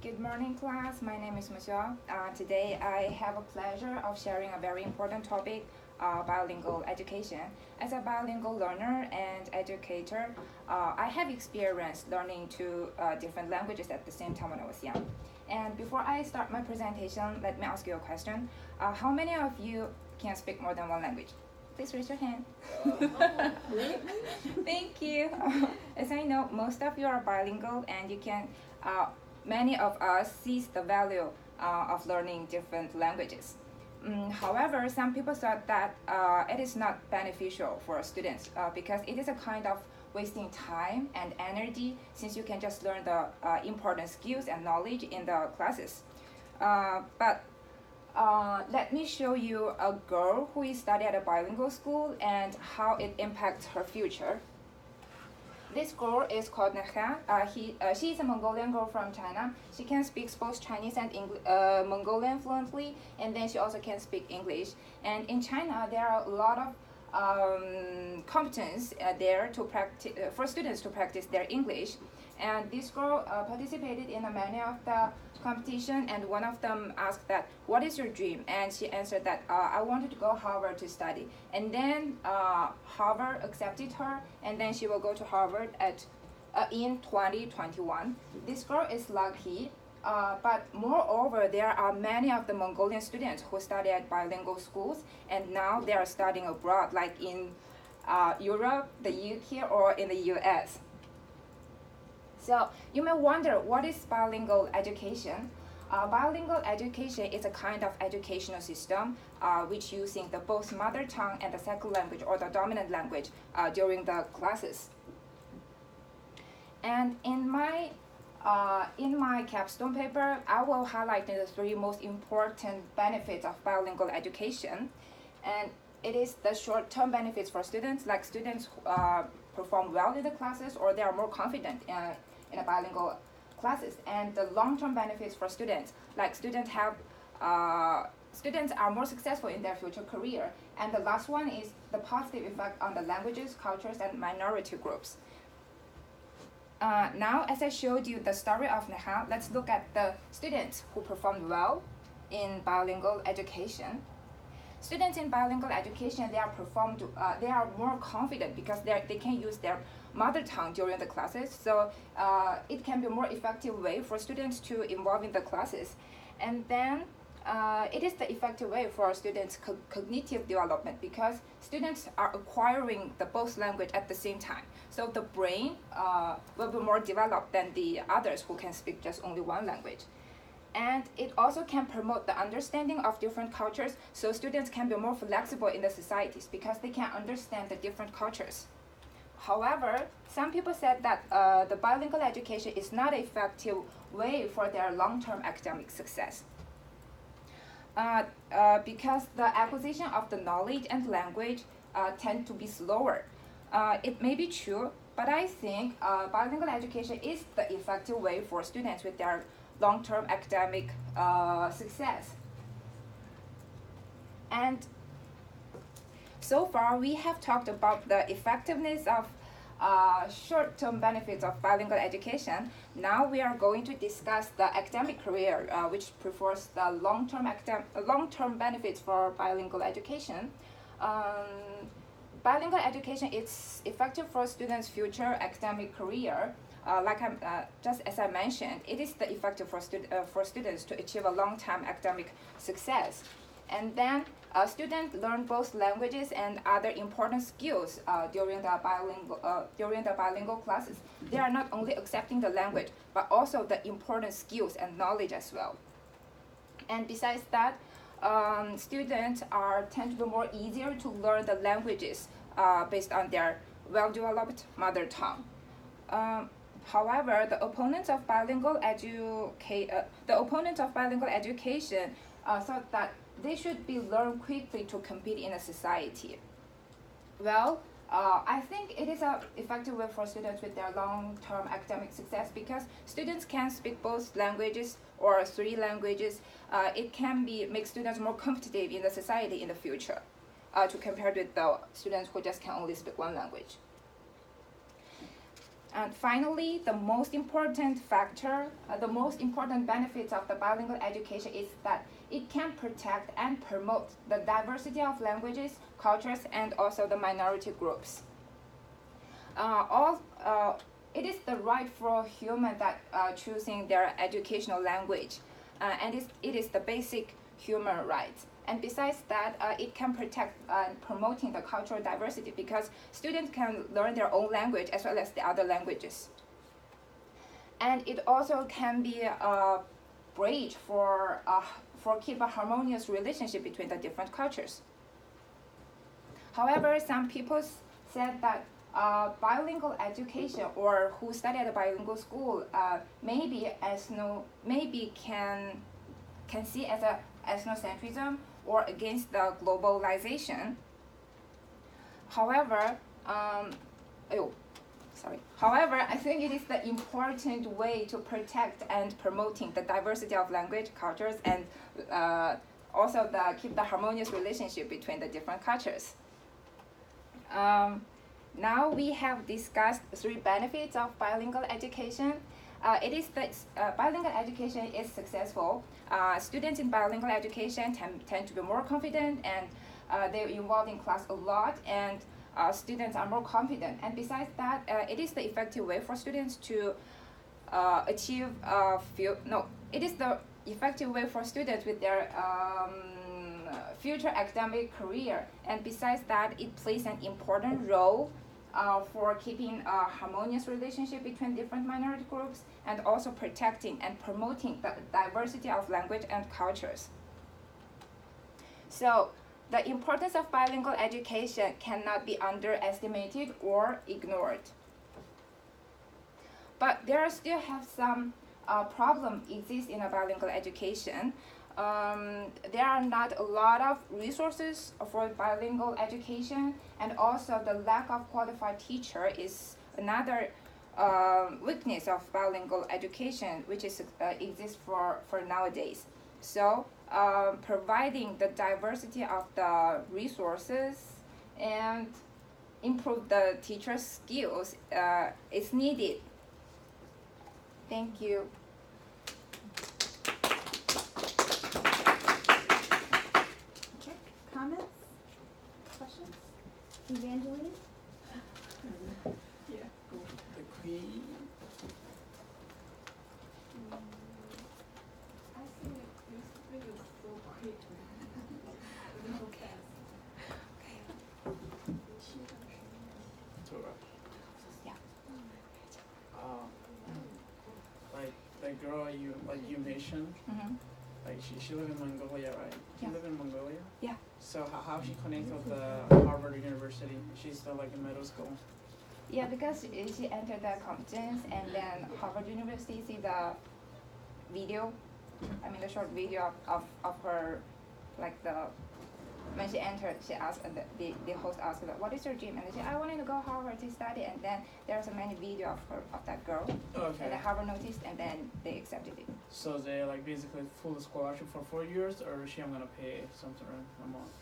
Good morning, class. My name is Moshoo. Today, I have a pleasure of sharing a very important topic, bilingual education. As a bilingual learner and educator, I have experienced learning two different languages at the same time when I was young. And before I start my presentation, let me ask you a question. How many of you can speak more than one language? Please raise your hand. Thank you. As I know, most of you are bilingual, and you can. Many of us sees the value of learning different languages. However, some people thought that it is not beneficial for students because it is a kind of wasting time and energy, since you can just learn the important skills and knowledge in the classes. But let me show you a girl who is studying at a bilingual school and how it impacts her future. This girl is called Neha. She is a Mongolian girl from China. She can speak both Chinese and Mongolian fluently, and then she also can speak English. And in China, there are a lot of competence there to practice for students to practice their English. And this girl participated in many of the competition, and one of them asked that, "What is your dream?" And she answered that, "I wanted to go Harvard to study." And then Harvard accepted her, and then she will go to Harvard in 2021. This girl is lucky, but moreover, there are many of the Mongolian students who study at bilingual schools, and now they are studying abroad, like in Europe, the UK, or in the US. So you may wonder, what is bilingual education? Bilingual education is a kind of educational system which using the both mother tongue and the second language or the dominant language during the classes. And in my capstone paper, I will highlight the three most important benefits of bilingual education. And it is the short-term benefits for students, like students perform well in the classes, or they are more confident in a bilingual classes. And the long-term benefits for students, like students are more successful in their future career. And the last one is the positive effect on the languages, cultures, and minority groups. Now, as I showed you the story of Neha, let's look at the students who performed well in bilingual education. Students in bilingual education, they are more confident because they can use their mother tongue during the classes. So it can be a more effective way for students to involve in the classes. And then it is the effective way for students' cognitive development, because students are acquiring the both language at the same time. So the brain will be more developed than the others who can speak just only one language. And it also can promote the understanding of different cultures, so students can be more flexible in the societies because they can understand the different cultures. However, some people said that the bilingual education is not an effective way for their long-term academic success. Because the acquisition of the knowledge and language tend to be slower. It may be true, but I think bilingual education is the effective way for students with their long-term academic success. And so far, we have talked about the effectiveness of short-term benefits of bilingual education. Now we are going to discuss the academic career, which prefers the long-term benefits for bilingual education. Bilingual education is effective for students' future academic career. Just as I mentioned, it is the effective for students to achieve a long-term academic success. And then students learn both languages and other important skills during the bilingual classes. They are not only accepting the language, but also the important skills and knowledge as well. And besides that, students tend to be more easier to learn the languages based on their well-developed mother tongue. However, the opponents of bilingual education thought that they should be learned quickly to compete in a society. Well, I think it is an effective way for students with their long-term academic success, because students can speak both languages or three languages. It can make students more competitive in the society in the future to compare with the students who just can only speak one language. And finally, the most important factor, the most important benefits of the bilingual education is that it can protect and promote the diversity of languages, cultures, and also the minority groups. It is the right for human that choosing their educational language, and it is the basic human right. And besides that, it can protect and promoting the cultural diversity because students can learn their own language as well as the other languages. And it also can be a bridge for keep a harmonious relationship between the different cultures. However, some people said that bilingual education or who study at a bilingual school maybe can see as a ethnocentrism or against the globalization. However, However, I think it is the important way to protect and promoting the diversity of language, cultures, and also keep the harmonious relationship between the different cultures. Now we have discussed 3 benefits of bilingual education. Bilingual education is successful. Students in bilingual education tend to be more confident and they're involved in class a lot, and students are more confident. And besides that, it is the effective way for students to it is the effective way for students with their future academic career. And besides that, it plays an important role for keeping a harmonious relationship between different minority groups and also protecting and promoting the diversity of language and cultures. So the importance of bilingual education cannot be underestimated or ignored. But there still have some problem exist in a bilingual education. There are not a lot of resources for bilingual education, and also the lack of qualified teacher is another weakness of bilingual education, which exists for nowadays. So providing the diversity of the resources and improve the teacher's skills is needed. Thank you. Comments? Questions? Evangeline? Yeah. The queen. I think this video is so quick. Okay. It's alright. Yeah. Like the girl you mentioned, Mm-hmm. like she live in Mongolia, right? She Yeah. live in Mongolia? Yeah. So how she connected with the Harvard University? She's still like in middle school. Yeah, because she entered the competence, and then Harvard University see the video, the short video of her, like when she entered, she asked, the host asked her, what is your dream? And she said, I wanted to go Harvard to study, and then there's a many video of that girl, Okay. and the Harvard noticed, and then they accepted it. So they like basically full scholarship for 4 years, or is she gonna pay something a month?